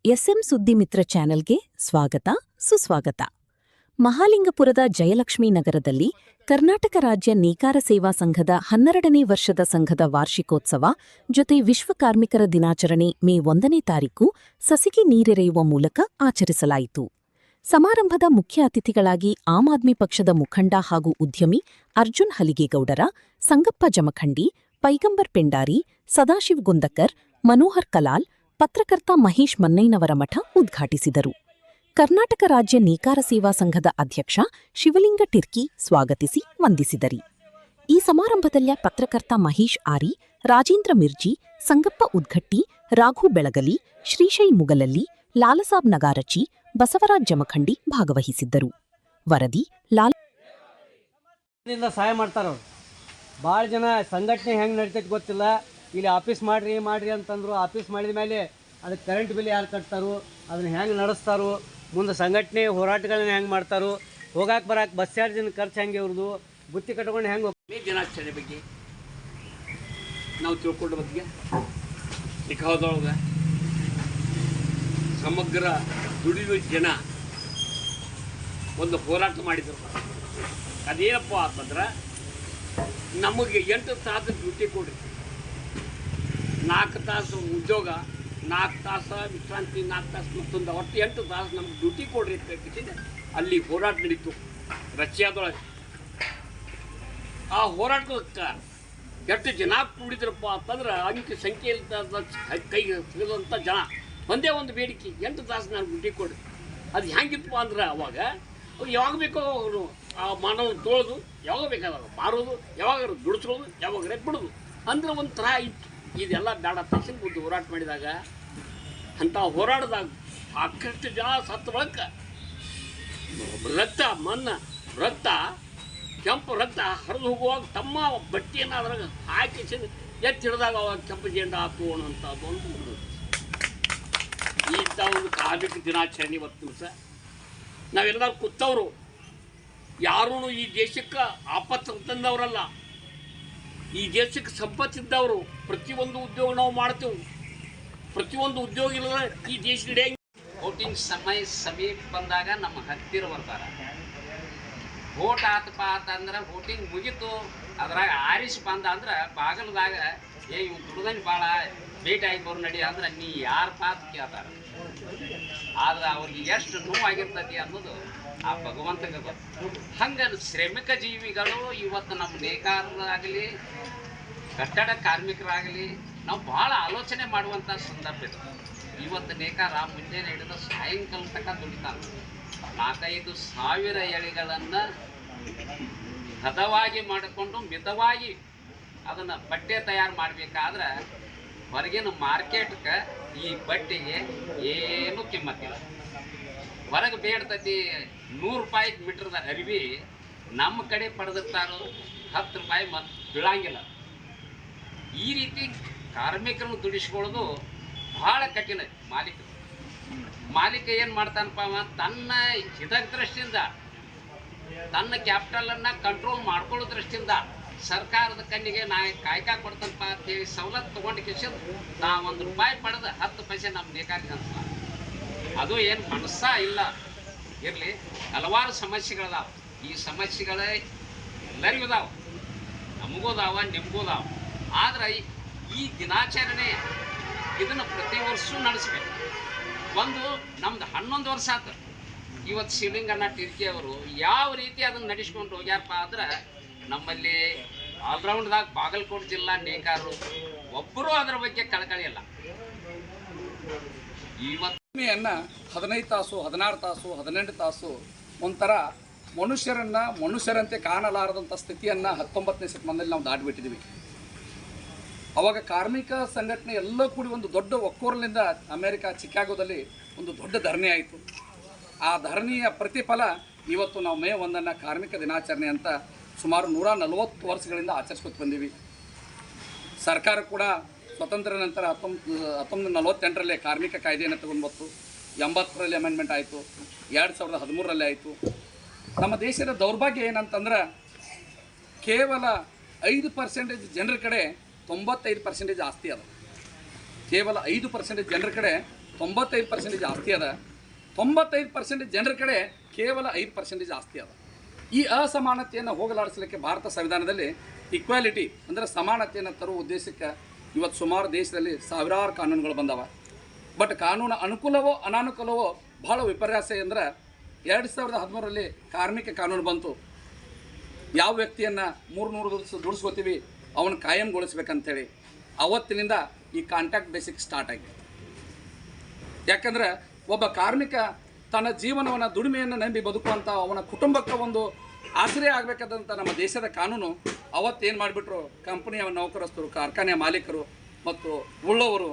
S M ಸುದ್ದಿಮಿತ್ರ ಚಾನೆಲ್ಗೆ ಸ್ವಾಗತ ಸುಸ್ವಾಗತ. ಮಹಾಲಿಂಗಪುರದ ಜಯಲಕ್ಷ್ಮೀ ನಗರದಲ್ಲಿ ಕರ್ನಾಟಕ ರಾಜ್ಯ ನೇಕಾರ ಸೇವಾ ಸಂಘದ 12ನೇ ವರ್ಷದ ಸಂಘದ ವಾರ್ಷಿಕೋತ್ಸವ ಜೊತೆ ವಿಶ್ವ ಕಾರ್ಮಿಕರ ದಿನಾಚರಣೆ ಮೇ 1ನೇ ತಾರೀಕು ಸಸಿಗೆ ನೀರೆರೆಯುವ ಮೂಲಕ ಆಚರಿಸಲಾಯಿತು. ಸಮಾರಂಭದ ಮುಖ್ಯ ಅತಿಥಿಗಳಾಗಿ ಆಮ್ ಆದ್ಮಿ ಪಕ್ಷದ ಮುಖಂಡ ಹಾಗೂ ಉದ್ಯಮಿ ಅರ್ಜುನ್ ಹಲಿಗೇಗೌಡರ, ಸಂಗಪ್ಪ ಜಮಖಂಡಿ, ಪೈಗಂಬರ್ ಪೆಂಡಾರಿ, ಸದಾಶಿವ್ ಗುಂದಕರ್, ಮನೋಹರ್ ಕಲಾಲ್, ಪತ್ರಕರ್ತ ಮಹೇಶ್ ಮನ್ನೈನವರ ಮಠ ಉದ್ಘಾಟಿಸಿದರು. ಕರ್ನಾಟಕ ರಾಜ್ಯ ನೇಕಾರ ಸೇವಾ ಸಂಘದ ಅಧ್ಯಕ್ಷ ಶಿವಲಿಂಗ ಟಿರ್ಕಿ ಸ್ವಾಗತಿಸಿ ವಂದಿಸಿದರು. ಈ ಸಮಾರಂಭದಲ್ಲಿ ಪತ್ರಕರ್ತ ಮಹೇಶ್ ಆರಿ, ರಾಜೇಂದ್ರ ಮಿರ್ಜಿ, ಸಂಗಪ್ಪ ಉದ್ಘಟ್ಟಿ, ರಾಘು ಬೆಳಗಲಿ, ಶ್ರೀಶೈ ಮುಗಲಲ್ಲಿ, ಲಾಲಸಾಬ್ ನಗಾರಚಿ, ಬಸವರಾಜ್ ಜಮಖಂಡಿ ಭಾಗವಹಿಸಿದ್ದರು. ವರದಿ ಸಹಾಯ ಮಾಡ್ತಾರ. ಭಾಳ ಜನ ಸಂಘಟನೆ ಹೆಂಗೆ ನಡೀತೈತೆ ಗೊತ್ತಿಲ್ಲ. ಇಲ್ಲಿ ಆಫೀಸ್ ಮಾಡ್ರಿ ಅಂತಂದ್ರು. ಆಫೀಸ್ ಮಾಡಿದ ಮೇಲೆ ಅದಕ್ಕೆ ಕರೆಂಟ್ ಬಿಲ್ ಯಾರು ಕಟ್ತಾರೋ, ಅದನ್ನು ಹೆಂಗೆ ನಡೆಸ್ತಾರೋ, ಮುಂದೆ ಸಂಘಟನೆ ಹೋರಾಟಗಳನ್ನ ಹೆಂಗೆ ಮಾಡ್ತಾರೋ, ಹೋಗಾಕೆ ಬರಾಕೆ ಬಸ್ ಚಾರ್ಜಿನ ಖರ್ಚು ಹೆಂಗೆ ಇವ್ರದು, ಬುತ್ತಿ ಕಟ್ಕೊಂಡು ಹೆಂಗೆ ದಿನಾಚರಣೆ ಬಗ್ಗೆ ನಾವು ತಿಳ್ಕೊಂಡ ಬಗ್ಗೆ ನಿಖಾದೊಳಗೆ ಸಮಗ್ರ ದುಡಿಯುವ ಜನ ಒಂದು ಹೋರಾಟ ಮಾಡಿದರು. ಅದೇನಪ್ಪ ಅಂತಂದ್ರೆ, ನಮಗೆ 8 ತಾಸು ಡ್ಯೂಟಿ ಕೊಡ್ರಿ, 4 ತಾಸು ಉದ್ಯೋಗ, 4 ತಾಸು ವಿಶ್ರಾಂತಿ, 4 ತಾಸು ಮತ್ತೊಂದು, ಒಟ್ಟು 8 ತಾಸು ನಮ್ಗೆ ಡ್ಯೂಟಿ ಕೊಡ್ರಿ ಅಂತ ಅಲ್ಲಿ ಹೋರಾಟ ನಡೀತು ರಷ್ಯಾದೊಳಗೆ. ಆ ಹೋರಾಟಕ್ಕೆ ಎಷ್ಟು ಜನ ಕೂಡಿದ್ರಪ್ಪ ಅಂತಂದ್ರೆ ಅಂಕಿ ಸಂಖ್ಯೆ ಕೈಗೆ ಸಿಗೋದಂಥ ಜನ ಒಂದೇ ಒಂದು ಬೇಡಿಕೆ, 8 ತಾಸು ನಾನು ಡ್ಯೂಟಿ ಕೊಡ್ರಿ. ಅದು ಹೆಂಗಿತ್ತು ಅಂದ್ರೆ ಅವಾಗ ಯಾವಾಗ ಬೇಕೋ ಅವರು ಆ ಮಾನವ ತೊಳೆದು, ಯಾವಾಗ ಬೇಕಾದಾಗ ಮಾರೋದು, ಯಾವಾಗ ದುಡಿಸೋದು, ಯಾವಾಗರೆ ಬಿಡೋದು ಅಂದ್ರೆ ಒಂಥರ ಇತ್ತು. ಇದೆಲ್ಲ ಬೇಡ ತಕ್ಷಣ ಬುದ್ಧಿ ಹೋರಾಟ ಮಾಡಿದಾಗ, ಅಂಥ ಹೋರಾಟದಾಗ ಸಾಕಷ್ಟು ಜನ ಸತ್ತು ಬಳಕ ರಕ್ತ ಕೆಂಪು ರಕ್ತ ಹರಿದು ಹೋಗುವಾಗ ತಮ್ಮ ಬಟ್ಟೆಯನ್ನು ಅದ್ರಾಗ ಹಾಕಿ ಎತ್ತಿ ಹಿಡಿದಾಗ ಅವಾಗ ಕೆಂಪು ಜೆಂಡ ಹಾಕೋಣಂಥದ್ದು ಒಂದು ಇಂಥ ಒಂದು ಕಾರ್ಮಿಕ ದಿನಾಚರಣೆ ಇವತ್ತು ದಿವಸ ನಾವೆಲ್ಲರೂ ಕೂತವರು. ಯಾರೂ ಈ ದೇಶಕ್ಕೆ ಆಪತ್ತು ತಂದವರಲ್ಲ, ಈ ದೇಶಕ್ಕೆ ಸಂಪತ್ತಿದ್ದವರು. ಪ್ರತಿಯೊಂದು ಉದ್ಯೋಗ ನಾವು ಮಾಡ್ತೇವೆ. ಪ್ರತಿಯೊಂದು ಉದ್ಯೋಗ ಇಲ್ಲದ ಈ ದೇಶ ನಡೆಯಂಗೆ. ವೋಟಿಂಗ್ ಸಮೀಪ ಬಂದಾಗ ನಮ್ಮ ಹತ್ತಿರ ಬರ್ತಾರೆ. ವೋಟ್ ಆತಪ್ಪ ಅಂತಂದ್ರೆ ವೋಟಿಂಗ್ ಮುಗೀತು, ಅದ್ರಾಗ ಆರಿಸಿ ಬಂದ ಅಂದ್ರೆ ಬಾಗಲದಾಗ ಇವ್ ದುಡ್ದನ್ ಭಾಳ ಭೇಟಿ ಆಗಿಬೋರು ನಡಿ ಅಂದ್ರೆ ನೀ ಯಾರು ಪಾತ್ ಕೇಳ್ತಾರೆ. ಆದ್ರೆ ಅವ್ರಿಗೆ ಎಷ್ಟು ನೋವಾಗಿರ್ತತಿ ಅನ್ನೋದು ಆ ಭಗವಂತಗೆ ಗೊತ್ತು. ಹಂಗೆ ಶ್ರಮಿಕ ಜೀವಿಗಳು ಇವತ್ತು ನಮ್ಮ ನೇಕಾರರಾಗಲಿ, ಕಟ್ಟಡ ಕಾರ್ಮಿಕರಾಗಲಿ ನಾವು ಭಾಳ ಆಲೋಚನೆ ಮಾಡುವಂಥ ಸಂದರ್ಭ ಇದು. ಇವತ್ತು ನೇಕಾರ ಮುಂಜಾನೆ ಹಿಡಿದು ಸಾಯಂಕಾಲ ತನಕ ದುಡಿತಾನೆ. 4-5 ಸಾವಿರ ಎಳೆಗಳನ್ನು ಹದವಾಗಿ ಮಾಡಿಕೊಂಡು ಮಿತವಾಗಿ ಅದನ್ನು ಬಟ್ಟೆ ತಯಾರು ಮಾಡಬೇಕಾದ್ರೆ ಹೊರಗಿನ ಮಾರ್ಕೆಟ್ಗೆ ಈ ಬಟ್ಟೆಗೆ ಏನೂ ಕಿಮ್ಮತ್ತಿಲ್ಲ. ಹೊರಗೆ ಬೇಡ್ತತಿ 100 ರೂಪಾಯಿ ಮೀಟ್ರದ ಅರಿವಿ, ನಮ್ಮ ಕಡೆ ಪಡೆದಿರ್ತಾರೋ 10 ರೂಪಾಯಿ ಮತ್ತು ಬೀಳಂಗಿಲ್ಲ. ಈ ರೀತಿ ಕಾರ್ಮಿಕರನ್ನು ದುಡಿಸ್ಕೊಳ್ಳೋದು ಭಾಳ ಕಠಿಣ. ಮಾಲೀಕ ಏನು ಮಾಡ್ತಾನಪ್ಪ, ತನ್ನ ಹಿತದೃಷ್ಟಿಯಿಂದ, ತನ್ನ ಕ್ಯಾಪಿಟಲನ್ನು ಕಂಟ್ರೋಲ್ ಮಾಡ್ಕೊಳ್ಳೋ ದೃಷ್ಟಿಯಿಂದ ಸರ್ಕಾರದ ಕಣ್ಣಿಗೆ ನಾ ಕಾಯ್ಕ ಕೊಡ್ತನಪ್ಪ ಅಂತೇಳಿ ಸವಲತ್ತು ತೊಗೊಂಡು ಕಿಸಿದು ನಾ 1 ರೂಪಾಯಿ ಪಡೆದು 10 ಪೈಸೆ ನಮ್ಮ ನೇಕಾರಿಗೆ ಅಂತ. ಅದು ಏನು ಮನಸ್ಸ ಇಲ್ಲ ಇರಲಿ. ಹಲವಾರು ಸಮಸ್ಯೆಗಳದಾವ. ಈ ಸಮಸ್ಯೆಗಳೇ ಎಲ್ಲರಿಗೂ ಅದಾವ, ನಮಗೂ ಅದಾವ, ನಿಮಗೂ ಅದಾವ. ಆದ್ರೆ ಈ ದಿನಾಚರಣೆ ಇದನ್ನು ಪ್ರತಿ ವರ್ಷವೂ ನಡೆಸ್ಬೇಕು. ಒಂದು ನಮ್ದು 11 ವರ್ಷ ಆಯ್ತು. ಇವತ್ತು ಶಿವಲಿಂಗಣ್ಣ ಟಿರ್ಕಿ ಅವರು ಯಾವ ರೀತಿ ಅದನ್ನು ನಡೆಸ್ಕೊಂಡು ಹೋಗ್ಯಾರಪ್ಪ ಅಂದ್ರೆ, ನಮ್ಮಲ್ಲಿ ಆಲ್ರೌಂಡ್ದಾಗ ಬಾಗಲಕೋಟೆ ಜಿಲ್ಲಾ ನೇಕಾರರು ಒಬ್ಬರೂ ಅದರ ಬಗ್ಗೆ ಕಳಕಳಿ ಇಲ್ಲ. ಇವತ್ತು 15 ತಾಸು, 16 ತಾಸು, 18 ತಾಸು ಒಂಥರ ಮನುಷ್ಯರಂತೆ ಕಾಣಲಾರದಂಥ ಸ್ಥಿತಿಯನ್ನು 19ನೇ ಶತಮಾನದಲ್ಲಿ ನಾವು ದಾಟಿಬಿಟ್ಟಿದ್ದೀವಿ. ಅವಾಗ ಕಾರ್ಮಿಕ ಸಂಘಟನೆ ಎಲ್ಲ ಕೂಡಿ ಒಂದು ದೊಡ್ಡ ಒಕ್ಕೋರಲಿಂದ ಅಮೇರಿಕಾ ಚಿಕಾಗೋದಲ್ಲಿ ಒಂದು ದೊಡ್ಡ ಧರಣಿ ಆಯಿತು. ಆ ಧರಣಿಯ ಪ್ರತಿಫಲ ಇವತ್ತು ನಾವು ಮೇ 1 ಕಾರ್ಮಿಕ ದಿನಾಚರಣೆ ಅಂತ ಸುಮಾರು 140 ವರ್ಷಗಳಿಂದ ಆಚರಿಸ್ಕೊತ ಬಂದೀವಿ. ಸರ್ಕಾರ ಕೂಡ ಸ್ವತಂತ್ರ ನಂತರ 1948ರಲ್ಲಿ ಕಾರ್ಮಿಕ ಕಾಯ್ದೆಯನ್ನು ತಗೊಂಡ್ಬತ್ತು. 80ರಲ್ಲಿ ಅಮೆಂಡ್ಮೆಂಟ್ ಆಯಿತು. 2013ರಲ್ಲಿ ಆಯಿತು. ನಮ್ಮ ದೇಶದ ದೌರ್ಭಾಗ್ಯ ಏನಂತಂದ್ರೆ, ಕೇವಲ 5% ಜನರ ಕಡೆ 95% ಆಸ್ತಿ ಅದ. ಕೇವಲ 5% ಜನರ ಕಡೆ 95% ಆಸ್ತಿ ಅದ. 95% ಜನರ ಕಡೆ ಕೇವಲ 5% ಆಸ್ತಿ ಅದ. ಈ ಅಸಮಾನತೆಯನ್ನು ಹೋಗಲಾಡಿಸಲಿಕ್ಕೆ ಭಾರತ ಸಂವಿಧಾನದಲ್ಲಿ ಈಕ್ವಾಲಿಟಿ ಅಂದರೆ ಸಮಾನತೆಯನ್ನು ತರುವ ಉದ್ದೇಶಕ್ಕೆ ಇವತ್ತು ಸುಮಾರು ದೇಶದಲ್ಲಿ ಸಾವಿರಾರು ಕಾನೂನುಗಳು ಬಂದವ. ಬಟ್ ಕಾನೂನು ಅನುಕೂಲವೋ ಅನಾನುಕೂಲವೋ ಭಾಳ ವಿಪರ್ಯಾಸ ಅಂದರೆ 2013ರಲ್ಲಿ ಕಾರ್ಮಿಕ ಕಾನೂನು ಬಂತು. ಯಾವ ವ್ಯಕ್ತಿಯನ್ನು 300 ದಿವಸ ದುಡಿಸ್ಕೋತೀವಿ ಅವನು ಕಾಯಂಗೊಳಿಸ್ಬೇಕಂತೇಳಿ ಅವತ್ತಿನಿಂದ ಈ ಕಾಂಟ್ರಾಕ್ಟ್ ಬೇಸಿಕ್ ಸ್ಟಾರ್ಟ್ ಆಗಿದೆ. ಯಾಕಂದರೆ ಒಬ್ಬ ಕಾರ್ಮಿಕ ತನ್ನ ಜೀವನವನ್ನು ದುಡಿಮೆಯನ್ನು ನಂಬಿ ಬದುಕುವಂಥ ಅವನ ಕುಟುಂಬಕ್ಕೆ ಒಂದು ಆಶ್ರಯ ಆಗಬೇಕಾದಂಥ ನಮ್ಮ ದೇಶದ ಕಾನೂನು ಅವತ್ತೇನು ಮಾಡಿಬಿಟ್ರು, ಕಂಪನಿಯ ನೌಕರಸ್ಥರು, ಕಾರ್ಖಾನೆಯ ಮಾಲೀಕರು ಮತ್ತು ಉಳ್ಳವರು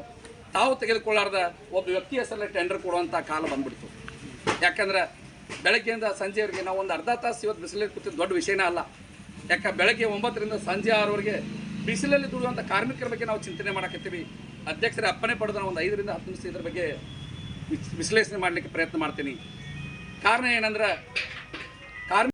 ತಾವು ತೆಗೆದುಕೊಳ್ಳಾರ್ದ ಒಬ್ಬ ವ್ಯಕ್ತಿ ಹೆಸರಲ್ಲಿ ಟೆಂಡರ್ ಕೊಡುವಂಥ ಕಾಲ ಬಂದ್ಬಿಡ್ತು. ಯಾಕಂದ್ರೆ ಬೆಳಗ್ಗೆಯಿಂದ ಸಂಜೆವರೆಗೆ ನಾವು ಒಂದು ಅರ್ಧ ತಾಸು ಇವತ್ತು ಬಿಸಿಲಲ್ಲಿ ಕೂತಿದ್ದು ದೊಡ್ಡ ವಿಷಯನೇ ಅಲ್ಲ. ಯಾಕೆ ಬೆಳಗ್ಗೆ 9ರಿಂದ ಸಂಜೆ 6ರವರೆಗೆ ಬಿಸಿಲಲ್ಲಿ ದುಡಿಯುವಂಥ ಕಾರ್ಮಿಕರ ಬಗ್ಗೆ ನಾವು ಚಿಂತನೆ ಮಾಡಕತ್ತೀವಿ. ಅಧ್ಯಕ್ಷರ ಅಪ್ಪಣೆ ಪಡೆದು ನಾವು ಒಂದು 5ರಿಂದ 10 ನಿಮಿಷ ಇದ್ರ ಬಗ್ಗೆ ವಿಶ್ಲೇಷಣೆ ಮಾಡಲಿಕ್ಕೆ ಪ್ರಯತ್ನ ಮಾಡ್ತೀನಿ. ಕಾರಣ ಏನಂದ್ರೆ